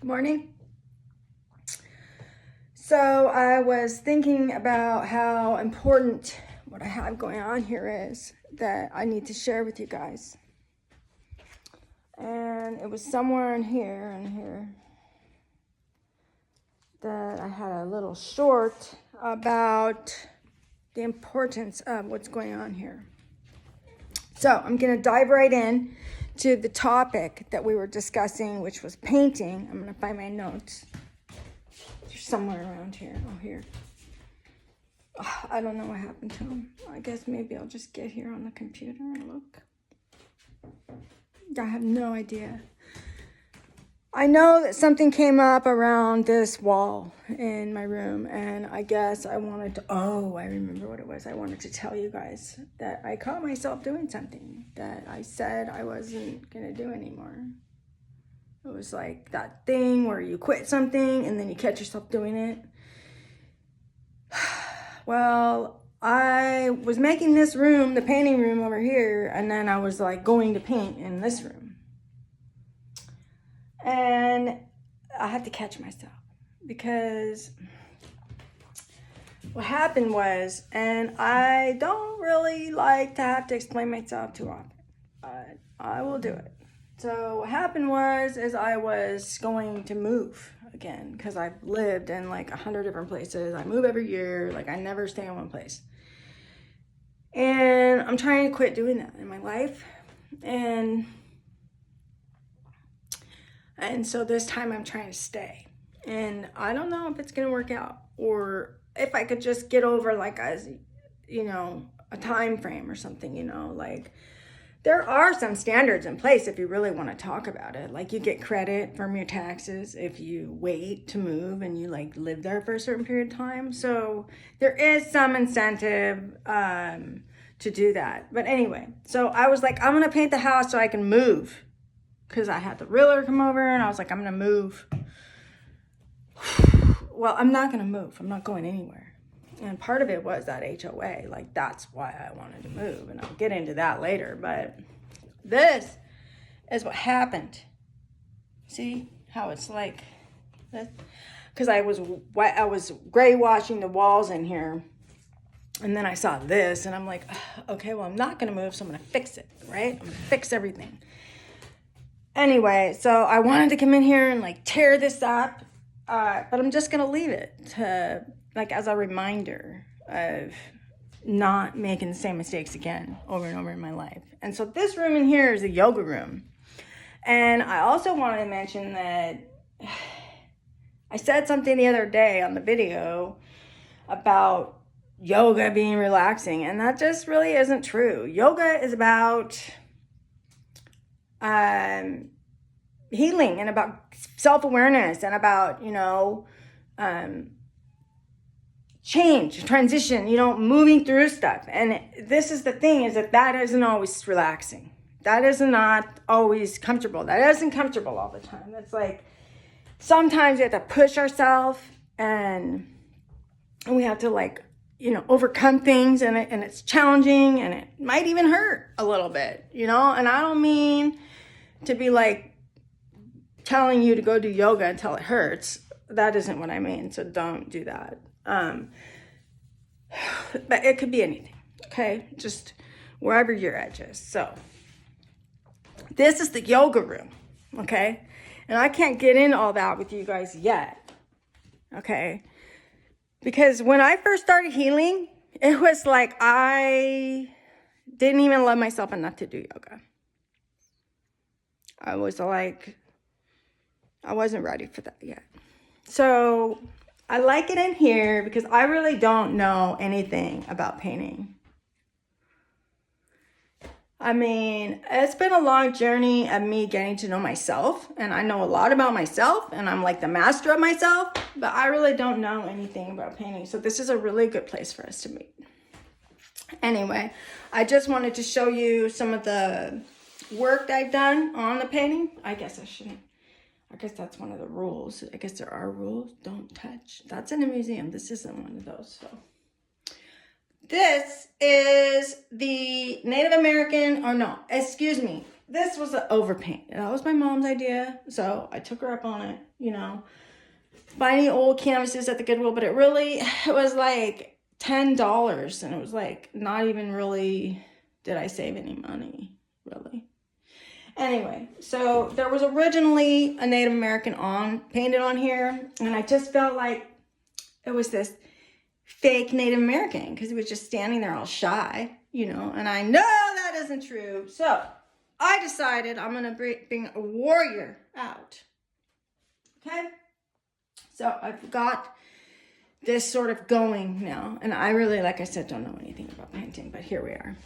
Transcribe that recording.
Morning. So I was thinking about how important what I have going on here is that I need to share with you guys. And it was somewhere in here that I had a little short about the importance of what's going on here. So I'm going to dive right in to the topic that we were discussing, which was painting. I'm going to find my notes. They're somewhere around here. Oh, here. Oh, I don't know what happened to them. I guess maybe I'll just get here on the computer and look. I have no idea. I know that something came up around this wall in my room, and I guess I wanted to, I remember what it was. I wanted to tell you guys that I caught myself doing something that I said I wasn't going to do anymore. It was like that thing where you quit something and then you catch yourself doing it. Well, I was making this room, the painting room over here, and then I was like going to paint in this room. And I had to catch myself because what happened was, and I don't really like to have to explain myself too often, but I will do it. So what happened was, I was going to move again because I've lived in like 100 different places. I move every year. Like I never stay in one place. And I'm trying to quit doing that in my life. And so this time I'm trying to stay. And I don't know if it's going to work out or if I could just get over like a time frame or something, like there are some standards in place if you really want to talk about it. Like you get credit from your taxes if you wait to move and you like live there for a certain period of time. So there is some incentive to do that. But anyway, so I was like, I'm going to paint the house so I can move. Because I had the realtor come over and I was like, I'm going to move. Well, I'm not going to move. I'm not going anywhere. And part of it was that HOA. Like, that's why I wanted to move. And I'll get into that later. But this is what happened. See how it's like this? Because I was gray washing the walls in here. And then I saw this. And I'm like, okay, well, I'm not going to move. So I'm going to fix it, right? I'm going to fix everything. Anyway, so I wanted to come in here and like tear this up, but I'm just going to leave it to like as a reminder of not making the same mistakes again over and over in my life. And so this room in here is a yoga room. And I also wanted to mention that I said something the other day on the video about yoga being relaxing, and that just really isn't true. Yoga is about healing and about self-awareness and about, change, transition, moving through stuff. And this is the thing is that isn't always relaxing. That is not always comfortable. That isn't comfortable all the time. It's like sometimes we have to push ourselves and we have to like, overcome things and it's challenging and it might even hurt a little bit, and I don't mean to be like telling you to go do yoga until it hurts. That isn't what I mean. So don't do that. But it could be anything. Okay. Just wherever your edge is. So this is the yoga room. Okay. And I can't get into all that with you guys yet. Okay. Because when I first started healing, it was like I didn't even love myself enough to do yoga. I was like, I wasn't ready for that yet. So I like it in here because I really don't know anything about painting. I mean, it's been a long journey of me getting to know myself, and I know a lot about myself, and I'm like the master of myself, but I really don't know anything about painting. So this is a really good place for us to meet. Anyway, I just wanted to show you some of the work that I've done on the painting. I guess that's one of the rules. I guess there are rules. Don't touch. That's in a museum. This isn't one of those. So this is the Native American, this this was an overpaint. That was my mom's idea. So I took her up on it, you know, finding old canvases at the Goodwill, but it was like $10. And it was like, not even really, did I save any money, really? Anyway, so there was originally a Native American painted on here. And I just felt like it was this fake Native American because he was just standing there all shy, you know, and I know that isn't true. So I decided I'm going to bring a warrior out. Okay. So I've got this sort of going now. And I really, like I said, don't know anything about painting, but here we are.